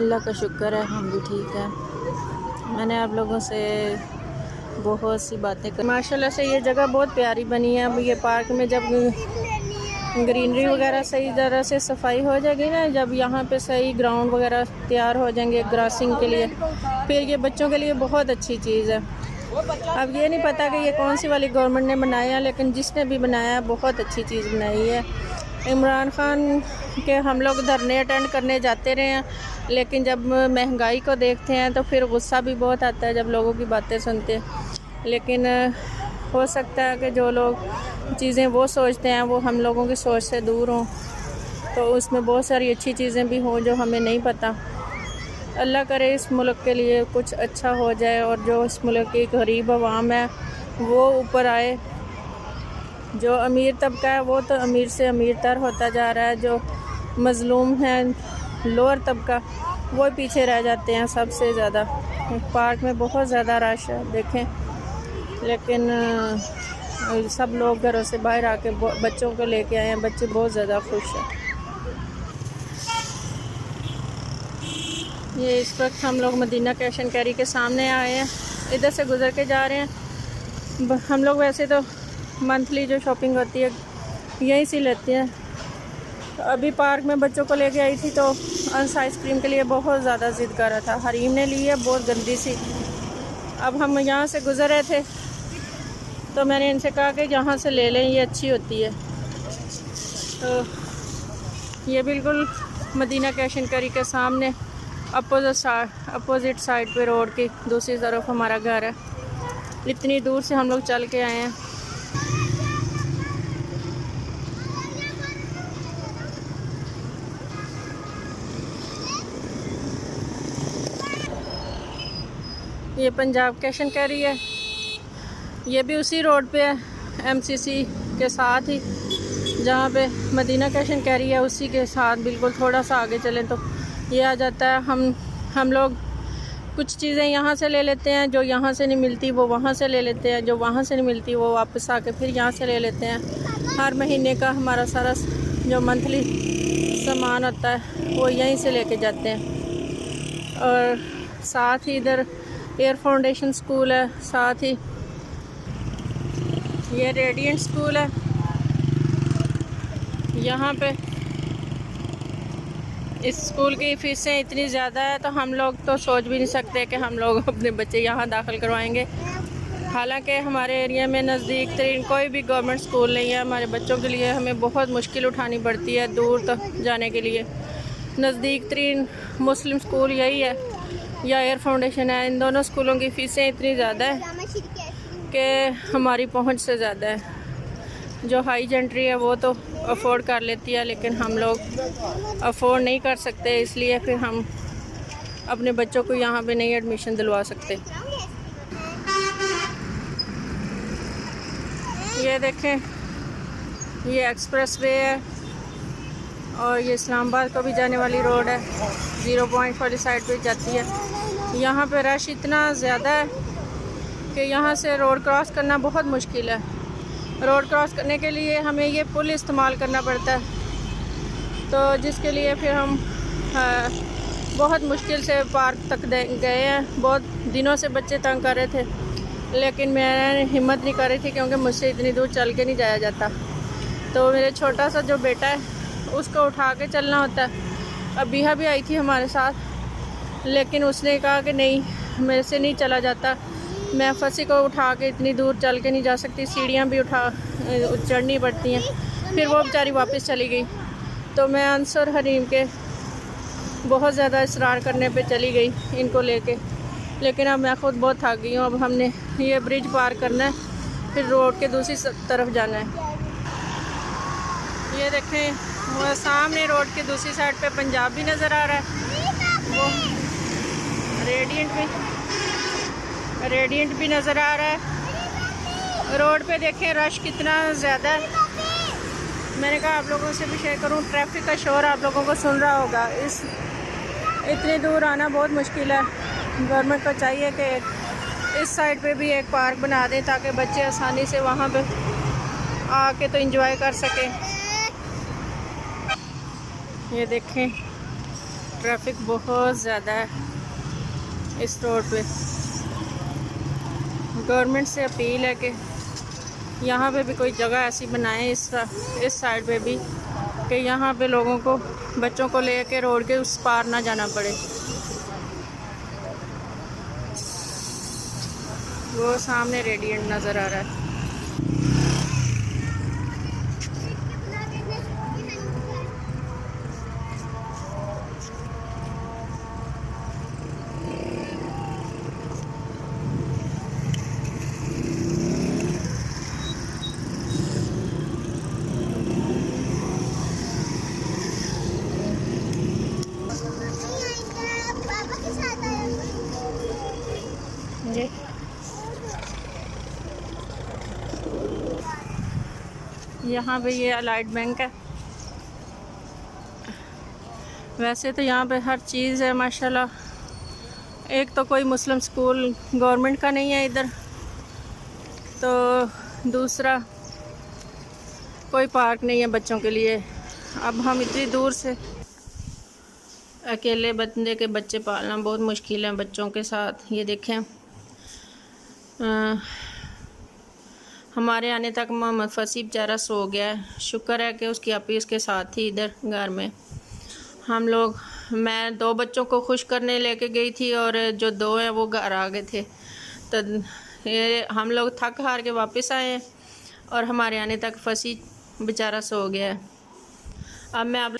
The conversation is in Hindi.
अल्लाह का शुक्र है, हम भी ठीक हैं। मैंने आप लोगों से बहुत सी बातें कर, माशाल्लाह से ये जगह बहुत प्यारी बनी है। अब ये पार्क में जब ग्रीनरी वगैरह सही तरह से सफाई हो जाएगी ना, जब यहाँ पे सही ग्राउंड वगैरह तैयार हो जाएंगे ग्रासिंग के लिए, फिर ये बच्चों के लिए बहुत अच्छी चीज़ है। अब ये नहीं पता कि ये कौन सी वाली गवर्नमेंट ने बनाया, लेकिन जिसने भी बनाया बहुत अच्छी चीज़ बनाई है। इमरान खान के हम लोग धरने अटेंड करने जाते रहे हैं, लेकिन जब महंगाई को देखते हैं तो फिर गुस्सा भी बहुत आता है जब लोगों की बातें सुनते हैं। लेकिन हो सकता है कि जो लोग चीज़ें वो सोचते हैं वो हम लोगों की सोच से दूर हों, तो उसमें बहुत सारी अच्छी चीज़ें भी हों जो हमें नहीं पता। अल्लाह करे इस मुल्क के लिए कुछ अच्छा हो जाए और जो इस मुल्क की गरीब आवाम है वो ऊपर आए। जो अमीर तबका है वो तो अमीर से अमीर तर होता जा रहा है, जो मज़लूम है लोअर तबका वो पीछे रह जाते हैं सबसे ज़्यादा। पार्क में बहुत ज़्यादा रश है देखें, लेकिन सब लोग घरों से बाहर आके बच्चों को लेके आए हैं। बच्चे बहुत ज़्यादा खुश हैं। ये इस वक्त हम लोग मदीना कैश एंड कैरी के सामने आए हैं, इधर से गुज़र के जा रहे हैं। हम लोग वैसे तो मंथली जो शॉपिंग होती है यहीं से लेते हैं। अभी पार्क में बच्चों को लेके आई थी तो अंस आइसक्रीम के लिए बहुत ज़्यादा ज़िद कर रहा था। हरीम ने ली है बहुत गंदी सी। अब हम यहाँ से गुज़र रहे थे तो मैंने इनसे कहा कि यहाँ से ले लें, ये अच्छी होती है। तो ये बिल्कुल मदीना कैश एंड कैरी के सामने अपोजिट साइड पे रोड की दूसरी तरफ हमारा घर है। इतनी दूर से हम लोग चल के आए हैं। ये पंजाब कैश एंड कैरी है, ये भी उसी रोड पे है एमसीसी के साथ ही, जहाँ पे मदीना कैश एंड कैरी है उसी के साथ बिल्कुल थोड़ा सा आगे चलें तो ये आ जाता है। हम लोग कुछ चीज़ें यहाँ से ले लेते हैं, जो यहाँ से नहीं मिलती वो वहाँ से ले लेते हैं, जो वहाँ से नहीं मिलती वो वापस आके फिर यहाँ से ले लेते हैं। हर महीने का हमारा सारा जो मंथली सामान होता है वो यहीं से लेके जाते हैं। और साथ ही इधर एयर फाउंडेशन स्कूल है, साथ ही ये रेडिएंट स्कूल है। यहाँ पे इस स्कूल की फ़ीसें इतनी ज़्यादा है तो हम लोग तो सोच भी नहीं सकते कि हम लोग अपने बच्चे यहाँ दाखिल करवाएंगे। हालांकि हमारे एरिया में नज़दीक तरीन कोई भी गवर्नमेंट स्कूल नहीं है। हमारे बच्चों के लिए हमें बहुत मुश्किल उठानी पड़ती है दूर तक जाने के लिए। नज़दीक तरीन मुस्लिम स्कूल यही है या एयर फाउंडेशन है। इन दोनों स्कूलों की फ़ीसें इतनी ज़्यादा है कि हमारी पहुँच से ज़्यादा है। जो हाई जेंट्री है वो तो अफोर्ड कर लेती है, लेकिन हम लोग अफोर्ड नहीं कर सकते, इसलिए फिर हम अपने बच्चों को यहाँ पे नहीं एडमिशन दिलवा सकते। ये देखें, ये एक्सप्रेस वे है और ये इस्लामाबाद को भी जाने वाली रोड है, 0 पॉइंट वाली साइड पे जाती है। यहाँ पे रश इतना ज़्यादा है कि यहाँ से रोड क्रॉस करना बहुत मुश्किल है। रोड क्रॉस करने के लिए हमें ये पुल इस्तेमाल करना पड़ता है, तो जिसके लिए फिर हम बहुत मुश्किल से पार्क तक गए हैं। बहुत दिनों से बच्चे तंग कर रहे थे, लेकिन मैं हिम्मत नहीं कर रही थी क्योंकि मुझसे इतनी दूर चल के नहीं जाया जाता। तो मेरे छोटा सा जो बेटा है उसको उठा के चलना होता है। अबीहा भी आई थी हमारे साथ, लेकिन उसने कहा कि नहीं मेरे से नहीं चला जाता, मैं फंसी को उठा के इतनी दूर चल के नहीं जा सकती, सीढ़ियाँ भी चढ़नी पड़ती हैं। फिर वो बेचारी वापस चली गई। तो मैं अंस और हरीम के बहुत ज़्यादा इसरार करने पे चली गई इनको लेके, लेकिन अब मैं ख़ुद बहुत थक गई हूँ। अब हमने ये ब्रिज पार करना है, फिर रोड के दूसरी तरफ जाना है। ये देखें, वो सामने रोड के दूसरी साइड पे पंजाब भी नज़र आ रहा है, वो रेडिएंट भी नज़र आ रहा है। रोड पे देखें रश कितना ज़्यादा है। मैंने कहा आप लोगों से भी शेयर करूं, ट्रैफिक का शोर आप लोगों को सुन रहा होगा। इतनी दूर आना बहुत मुश्किल है। गवर्नमेंट को चाहिए कि इस साइड पे भी एक पार्क बना दें ताकि बच्चे आसानी से वहाँ पे आके तो एंजॉय कर सकें। ये देखें ट्रैफिक बहुत ज़्यादा है इस रोड पे। गवर्नमेंट से अपील है कि यहाँ पे भी कोई जगह ऐसी बनाए इस साइड पे भी, कि यहाँ पे लोगों को, बच्चों को लेके रोड के उस पार ना जाना पड़े। वो सामने रेडिएंट नज़र आ रहा है। जी यहाँ पे ये अलाइड बैंक है। वैसे तो यहाँ पे हर चीज़ है माशाल्लाह। एक तो कोई मुस्लिम स्कूल गवर्नमेंट का नहीं है इधर, तो दूसरा कोई पार्क नहीं है बच्चों के लिए। अब हम इतनी दूर से अकेले बंदे के बच्चे पालना बहुत मुश्किल है बच्चों के साथ। ये देखें, हमारे आने तक मोहम्मद फसी बेचारा सो गया है। शुक्र है कि उसकी अपी उसके साथ थी इधर घर में। हम लोग, मैं 2 बच्चों को खुश करने लेके गई थी और जो 2 हैं वो घर आ गए थे। तो ये हम लोग थक हार के वापस आए हैं और हमारे आने तक फसी बेचारा सो गया है। अब मैं आप